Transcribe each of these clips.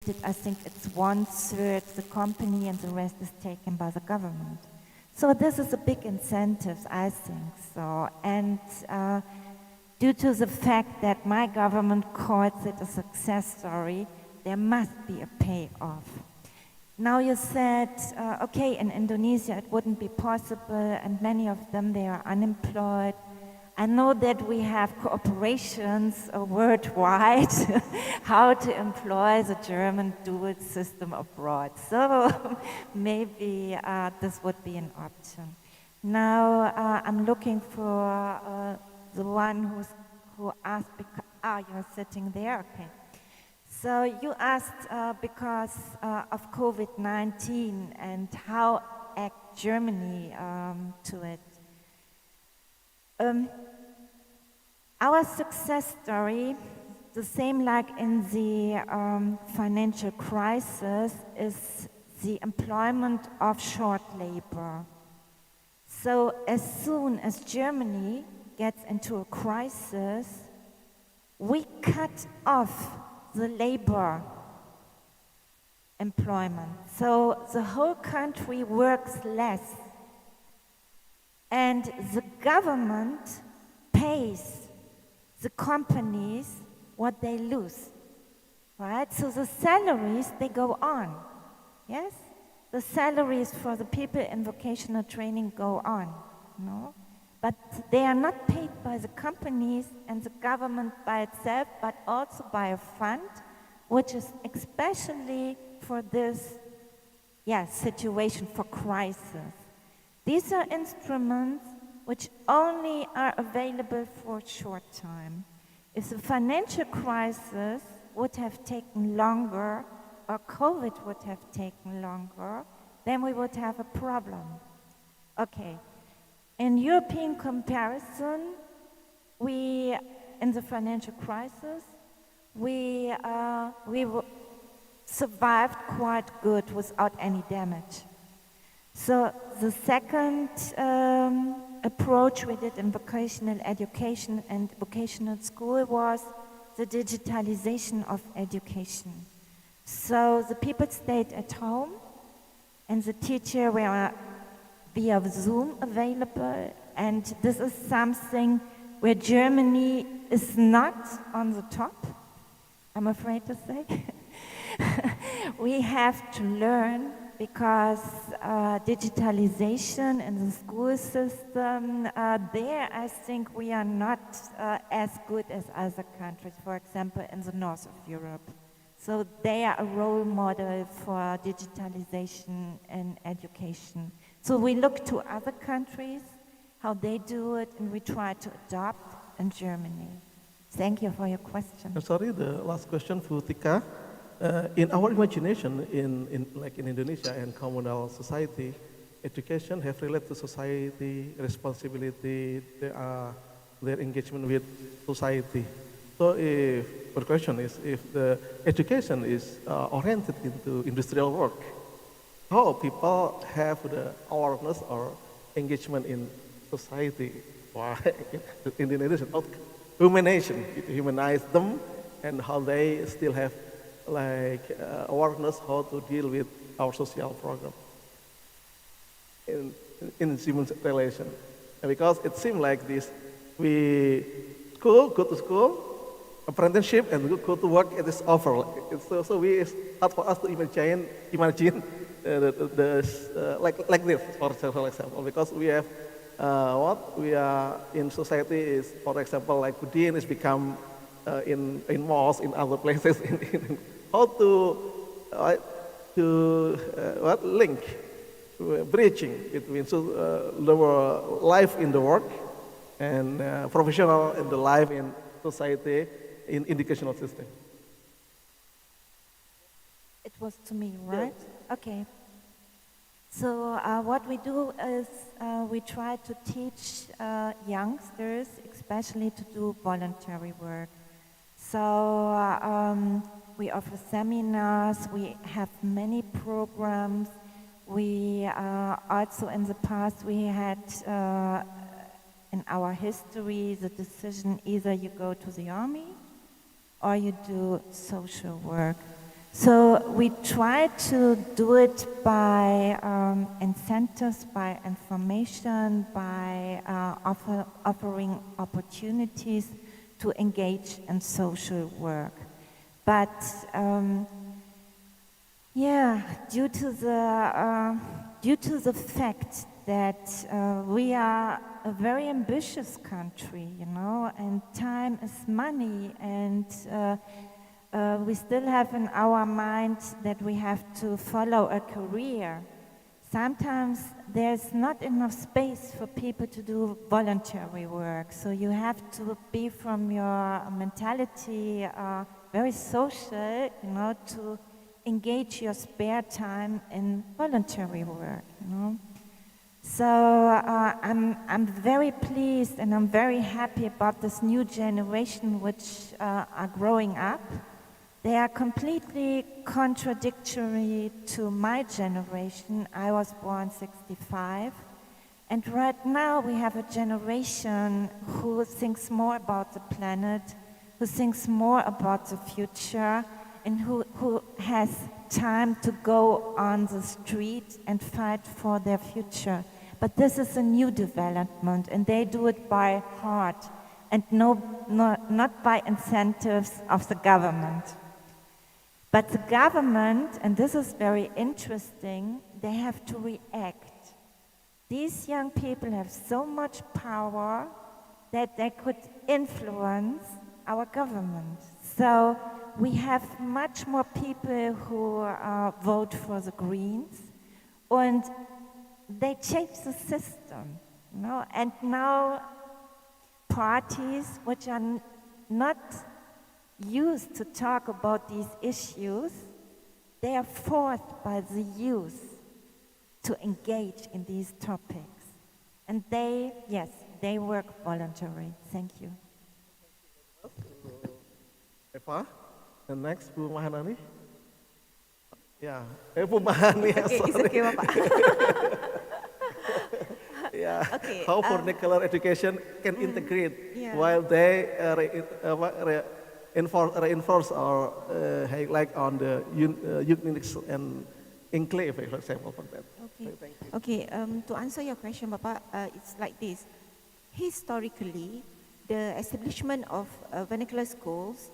estimated, I think it's 1/3 the company and the rest is taken by the government. So this is a big incentive, I think so. And due to the fact that my government calls it a success story, there must be a payoff. Now you said, okay, in Indonesia it wouldn't be possible, and many of them, they are unemployed. I know that we have cooperations worldwide how to employ the German dual system abroad. So maybe this would be an option. Now I'm looking for the one who asked, you're sitting there, okay. So you asked because of COVID-19 and how act Germany to it. Our success story, the same like in the financial crisis, is the employment of short labor. So as soon as Germany gets into a crisis, we cut off the labor employment. So the whole country works less. And the government pays the companies what they lose, right? So the salaries, they go on, yes? The salaries for the people in vocational training go on, no? But they are not paid by the companies and the government by itself, but also by a fund, which is especially for this situation, for crisis. These are instruments which only are available for a short time. If the financial crisis would have taken longer, or COVID would have taken longer, then we would have a problem. Okay. In European comparison, in the financial crisis, we survived quite good without any damage. So the second approach we did in vocational education and vocational school was the digitalization of education. So the people stayed at home and the teacher were via Zoom available, and this is something where Germany is not on the top, I'm afraid to say. We have to learn because digitalization in the school system, there I think we are not as good as other countries, for example in the north of Europe. So they are a role model for digitalization in education. So we look to other countries, how they do it, and we try to adopt in Germany. Thank you for your question. I'm sorry, the last question for Tika. In our imagination, in Indonesia and communal society, education have related to society, responsibility, their engagement with society. So the question is, if the education is oriented into industrial work, how people have the awareness or engagement in society? Why in Indonesia, not humanization, humanize them, and how they still have awareness how to deal with our social program in human relation. And because it seems like this, we go to school, apprenticeship, and go to work, it is over. So it's hard for us to imagine like this, for example, because we have we are in society is, for example, like Budin is become in malls, in other places, how to link, bridging between the life in the work and professional in the life in society in educational system. It was to me, right? Yeah. Okay. So what we do is we try to teach youngsters, especially to do voluntary work. So we offer seminars, we have many programs. We also in the past we had in our history the decision either you go to the army or you do social work. So we try to do it by incentives, by information, by offering opportunities to engage in social work. But yeah, due to the fact that we are a very ambitious country, you know, and time is money, and we still have in our mind that we have to follow a career. Sometimes there's not enough space for people to do voluntary work, so you have to be from your mentality very social, you know, to engage your spare time in voluntary work, you know. So I'm very pleased and I'm very happy about this new generation which are growing up. They are completely contradictory to my generation. I was born 65. And right now we have a generation who thinks more about the planet, who thinks more about the future, and who has time to go on the street and fight for their future. But this is a new development, and they do it by heart and not by incentives of the government. But the government, and this is very interesting, they have to react. These young people have so much power that they could influence our government. So we have much more people who vote for the Greens, and they change the system, you know? And now parties which are not used to talk about these issues, they are forced by the youth to engage in these topics. And they work voluntarily. Thank you. Eva, and next, Bu Mahanani. Yeah, Bu Mahani. Okay, it's okay, Bapak. Yeah, Okay, how vernacular education can integrate yeah. while they reinforce or like on the uniqueness and enclave, for example, for that. Okay. Okay. To answer your question, Bapak, it's like this. Historically, the establishment of vernacular schools,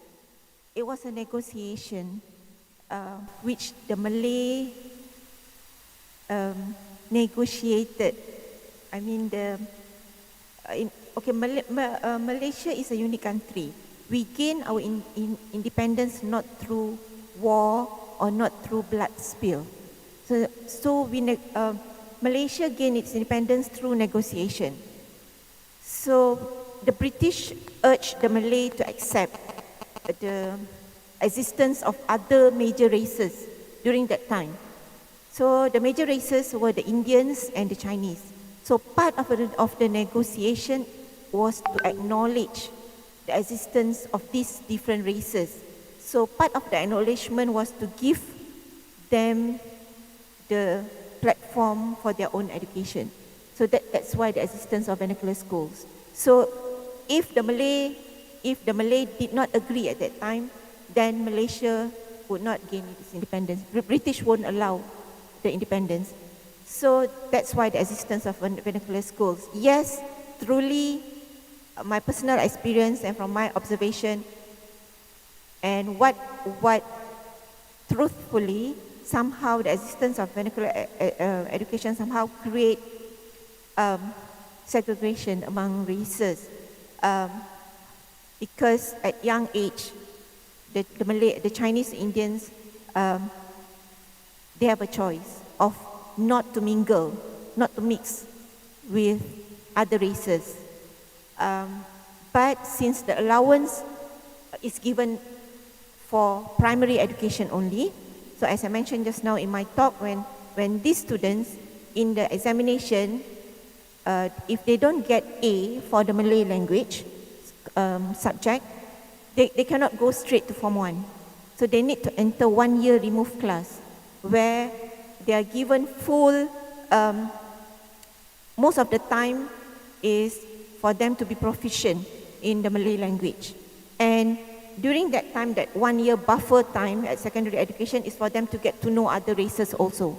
it was a negotiation which the Malay negotiated. I mean, Malaysia is a unique country. We gain our independence not through war or not through blood spill. So Malaysia gained its independence through negotiation. So the British urged the Malay to accept the existence of other major races during that time. So the major races were the Indians and the Chinese. So part of the negotiation was to acknowledge the existence of these different races. So part of the acknowledgement was to give them the platform for their own education. So that's why the existence of vernacular schools. So if the Malay did not agree at that time, then Malaysia would not gain its independence. The British won't allow the independence. So that's why the existence of vernacular schools. Yes, truly, my personal experience and from my observation, and what truthfully, somehow the existence of vernacular education somehow create segregation among races, because at young age, the Chinese Indians, they have a choice of not to mingle, not to mix with other races. But since the allowance is given for primary education only, so as I mentioned just now in my talk, when these students in the examination, if they don't get A for the Malay language subject, they cannot go straight to Form 1. So they need to enter 1 year remove class where they are given full, most of the time is for them to be proficient in the Malay language. And during that time, that 1 year buffer time at secondary education is for them to get to know other races also.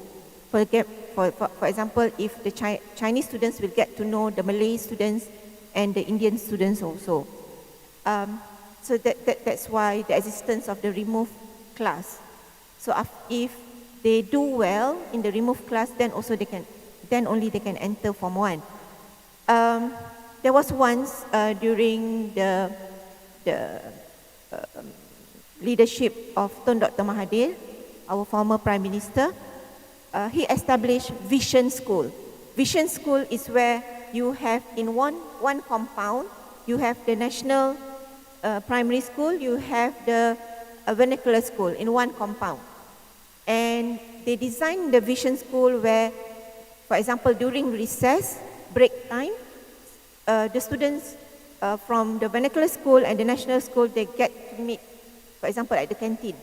For example, if the Chinese students will get to know the Malay students and the Indian students also. So that's why the existence of the removed class. So if they do well in the removed class, then only they can enter Form 1. There was once during the leadership of Tun Dr. Mahathir, our former Prime Minister, he established Vision School. Vision School is where you have in one compound, you have the national primary school, you have the vernacular school in one compound. And they designed the Vision School where, for example, during recess, break time, the students from the vernacular school and the national school, they get to meet, for example, at the canteen.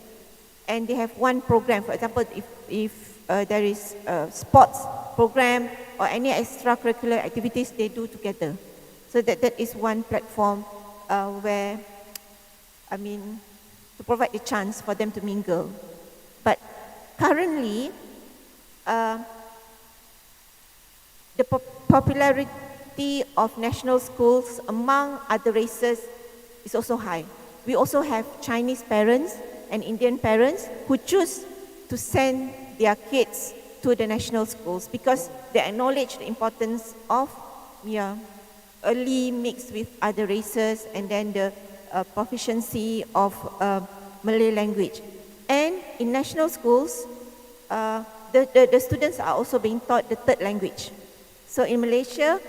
And they have one program. For example, if there is a sports program or any extracurricular activities, they do together. So that is one platform where, to provide a chance for them to mingle. But currently, the popularity of national schools among other races is also high. We also have Chinese parents and Indian parents who choose to send their kids to the national schools because they acknowledge the importance of early mix with other races and then the proficiency of Malay language. And in national schools, the students are also being taught the third language. So in Malaysia,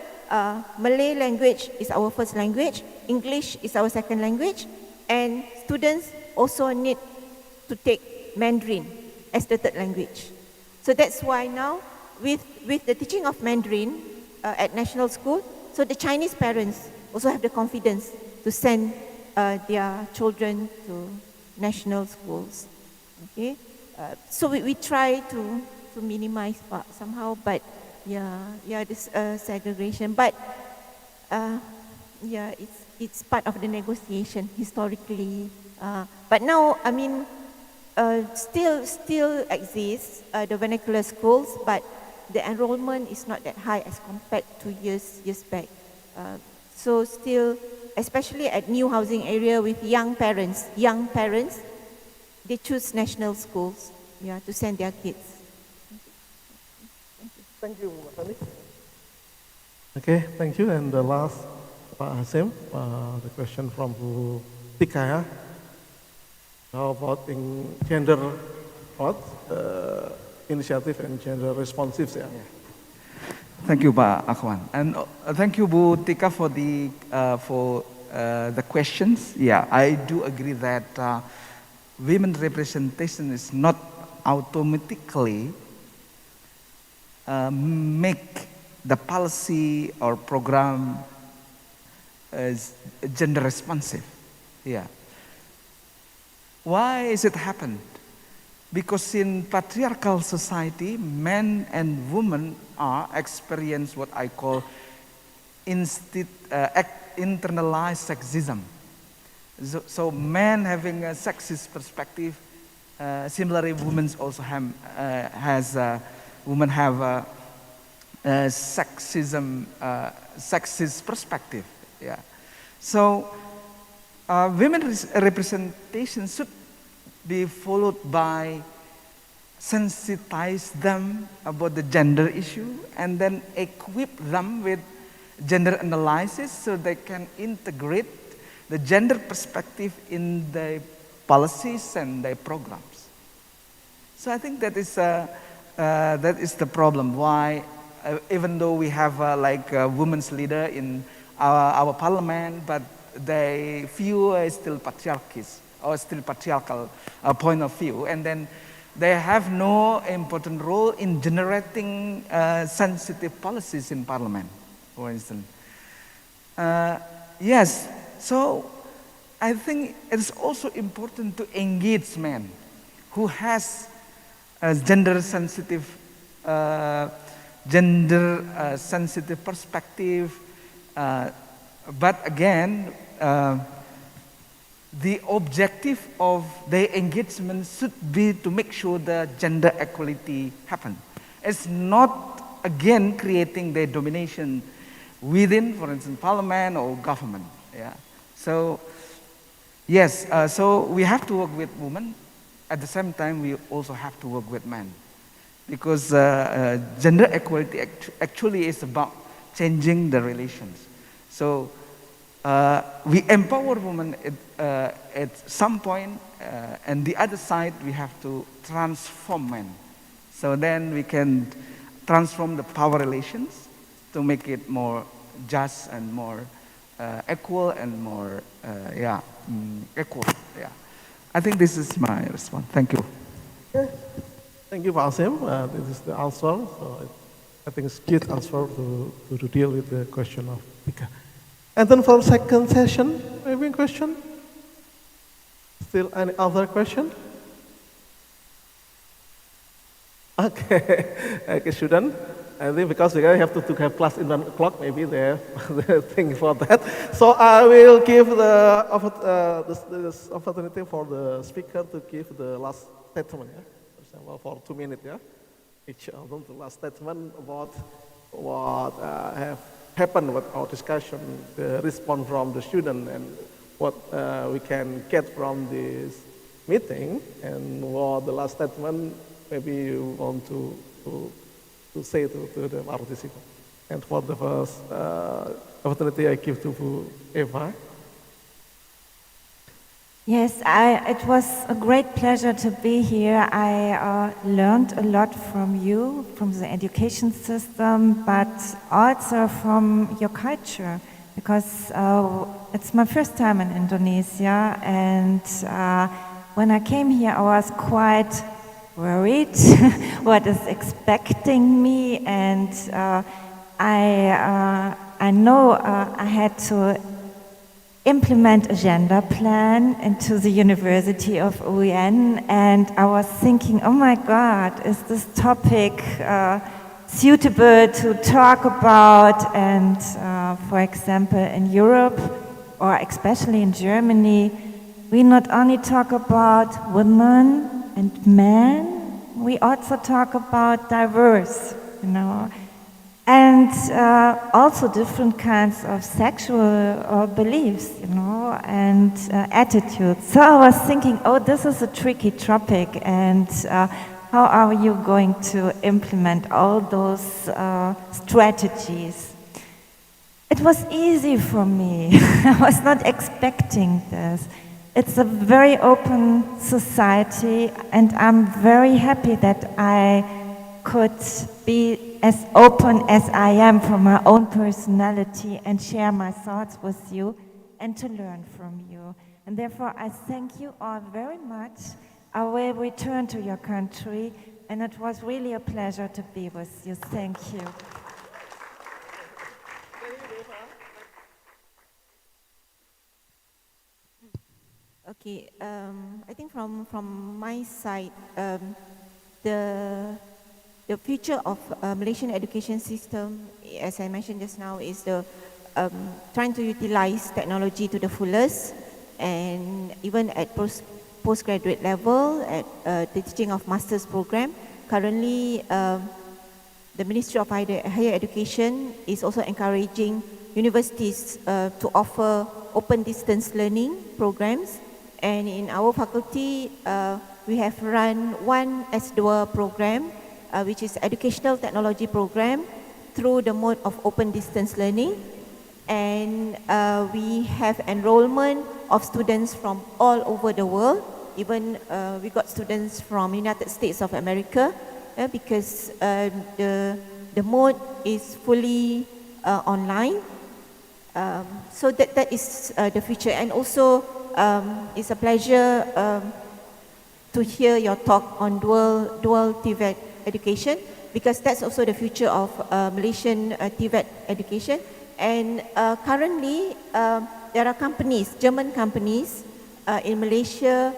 Malay language is our first language, English is our second language, and students also need to take Mandarin as the third language. So that's why now, with the teaching of Mandarin at national school, so the Chinese parents also have the confidence to send their children to national schools. Okay, so we try to minimize somehow, but this segregation. But it's part of the negotiation historically. But now, still exists the vernacular schools, but the enrollment is not that high as compared to years back. So still, especially at new housing area with young parents, they choose national schools, to send their kids. Thank you, Mbak Sani. Okay, thank you. And the last, Pak Hasim, the question from Bu Tika. How about in gender initiative and gender responsive? Yeah. Thank you, Pak Akhwan, and thank you, Bu Tika, for the questions. Yeah, I do agree that women representation is not automatically make the policy or program as gender responsive. Yeah. Why is it happened? Because in patriarchal society, men and women are experience what I call internalized sexism. So men having a sexist perspective, similarly, women also women have a sexist perspective. Yeah. So women's representation should be followed by sensitize them about the gender issue and then equip them with gender analysis so they can integrate the gender perspective in the policies and the programs. So I think that is the problem. Why, even though we have a women's leader in our parliament, but they view still patriarchies or still patriarchal point of view, and then they have no important role in generating sensitive policies in parliament, for instance. Yes, so I think it's also important to engage men who has a gender sensitive perspective, but again, the objective of their engagement should be to make sure the gender equality happen. It's not, again, creating their domination within, for instance, parliament or government. Yeah. So, yes, so we have to work with women. At the same time, we also have to work with men. Because gender equality actually is about changing the relations. So we empower women at some point, and the other side we have to transform men. So then we can transform the power relations to make it more just and more equal and more equal. Yeah, I think this is my response. Thank you. Thank you, Pak Asim. This is the answer. So I think it's good answer to deal with the question of Pika. And then for second session, maybe a question? Still any other question? Okay, okay, shouldn't. I think because we have to have class in 1 o'clock, maybe they're thinking for that. So I will give the opportunity for the speaker to give the last statement. Yeah? For example, for 2 minutes, yeah? Each of them, the last statement about what have happened with our discussion, the response from the student, and what we can get from this meeting, and what the last statement maybe you want to say to the participant. And for the first opportunity, I give to Eva. Yes, it was a great pleasure to be here. I learned a lot from you, from the education system, but also from your culture, because it's my first time in Indonesia, and when I came here, I was quite worried what is expecting me, and I know I had to implement a gender plan into the University of UN, and I was thinking, oh my God, is this topic suitable to talk about? And for example, in Europe, or especially in Germany, we not only talk about women and men, we also talk about diverse, you know, and also different kinds of sexual beliefs, you know, and attitudes. So I was thinking, oh, this is a tricky topic, and how are you going to implement all those strategies? It was easy for me. I was not expecting this. It's a very open society, and I'm very happy that I could be as open as I am from my own personality and share my thoughts with you and to learn from you. And therefore, I thank you all very much. I will return to your country, and it was really a pleasure to be with you. Thank you. Okay, I think from my side, the future of Malaysian education system, as I mentioned just now, is the trying to utilize technology to the fullest, and even at postgraduate level, at the teaching of master's program. Currently, the Ministry of Higher Education is also encouraging universities to offer open distance learning programs, and in our faculty, we have run one S2 program, which is educational technology program through the mode of open distance learning, and we have enrollment of students from all over the world. Even we got students from United States of America, because the mode is fully online. So that is the future, and also it's a pleasure to hear your talk on dual TVET education, because that's also the future of Malaysian TVET education. And currently, there are companies, German companies in Malaysia,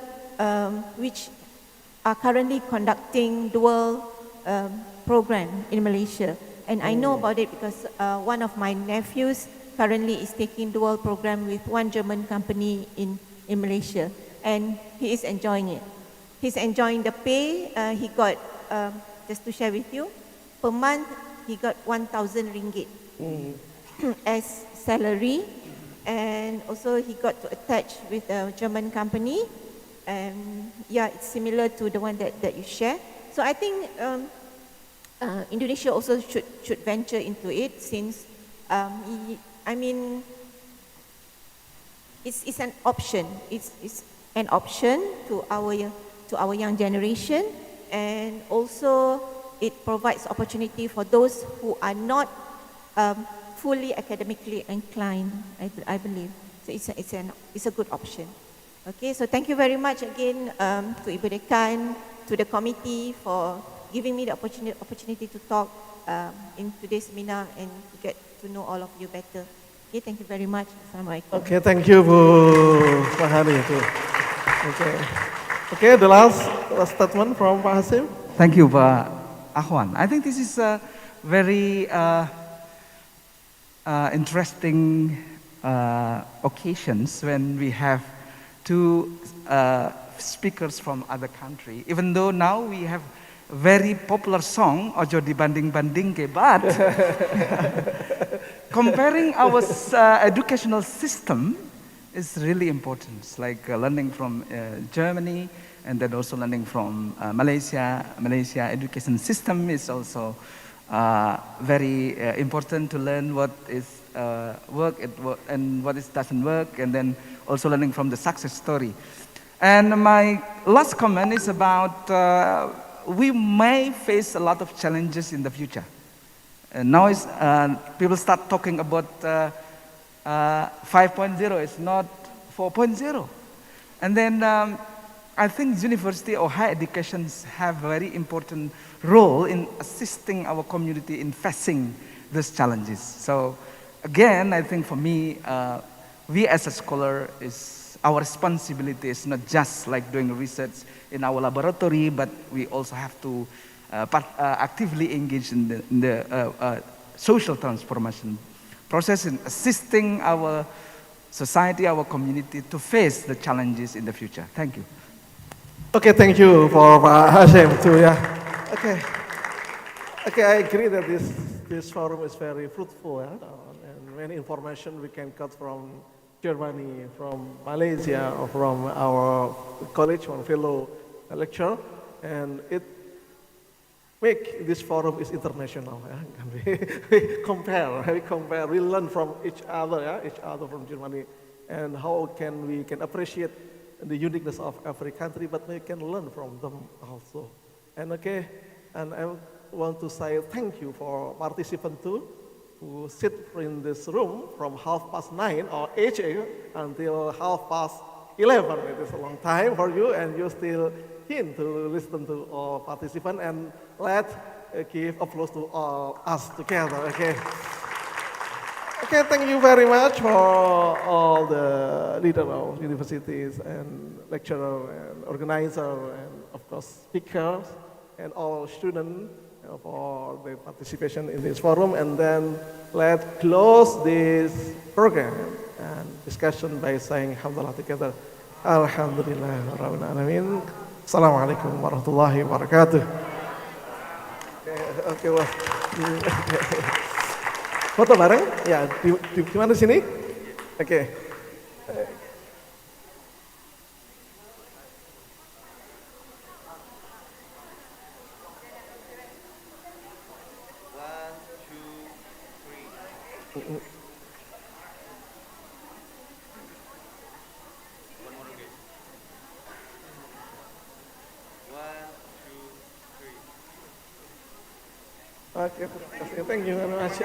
which are currently conducting dual program in Malaysia. And I know about it because one of my nephews currently is taking dual program with one German company in in Malaysia, and he is enjoying it. He's enjoying the pay. He got, just to share with you, per month he got 1,000 ringgit as salary, and also he got to attach with a German company, and yeah, it's similar to the one that you share. So I think Indonesia also should venture into it, since I mean, it's an option. It's an option to our young generation, and also it provides opportunity for those who are not fully academically inclined, I believe. So it's a good option. Okay, so thank you very much again to Ibu Dekan, to the committee for giving me the opportunity to talk in today's seminar and to get to know all of you better. Okay, thank you very much. Assalamualaikum. Okay, thank you, Bu Mahani. Okay, the last statement from Pak Hasim. Thank you, Pak Ahwan. I think this is a very interesting occasions when we have two speakers from other country. Even though now we have very popular song Ojo dibanding-banding ke, but comparing our educational system is really important. It's like learning from Germany, and then also learning from Malaysia. Malaysia education system is also very important to learn what is work and what is doesn't work, and then also learning from the success story. And my last comment is about we may face a lot of challenges in the future. Now people start talking about 5.0, it's not 4.0. And then I think university or higher educations have a very important role in assisting our community in facing these challenges. So again, I think for me, we as a scholar, our responsibility is not just like doing research in our laboratory, but we also have to actively engage in the social transformation process in assisting our society, our community to face the challenges in the future. Thank you. Okay, thank you for Pak Hasim too. Yeah. Okay, I agree that this forum is very fruitful, and many information we can cut from Germany, from Malaysia, or from our college, from fellow lecturer, and it make this forum is international. Yeah? We compare, we learn from each other, each other from Germany, and how we can appreciate the uniqueness of every country, but we can learn from them also. And I want to say thank you for participants too, who sit in this room from 9:30 or 8 until 11:30. It is a long time for you, and you still keen to listen to all participants. And let's give applause to all us together. Okay, thank you very much for all the leaders of universities and lecturers and organizers and of course speakers and all students for their participation in this forum. And then let's close this program and discussion by saying Alhamdulillah together. Alhamdulillah Rabbil Alamin. Assalamualaikum warahmatullahi wabarakatuh. Okay, well. Foto bareng? Ya, di mana sini? Oke. Oke, terima kasih. Thank you very much.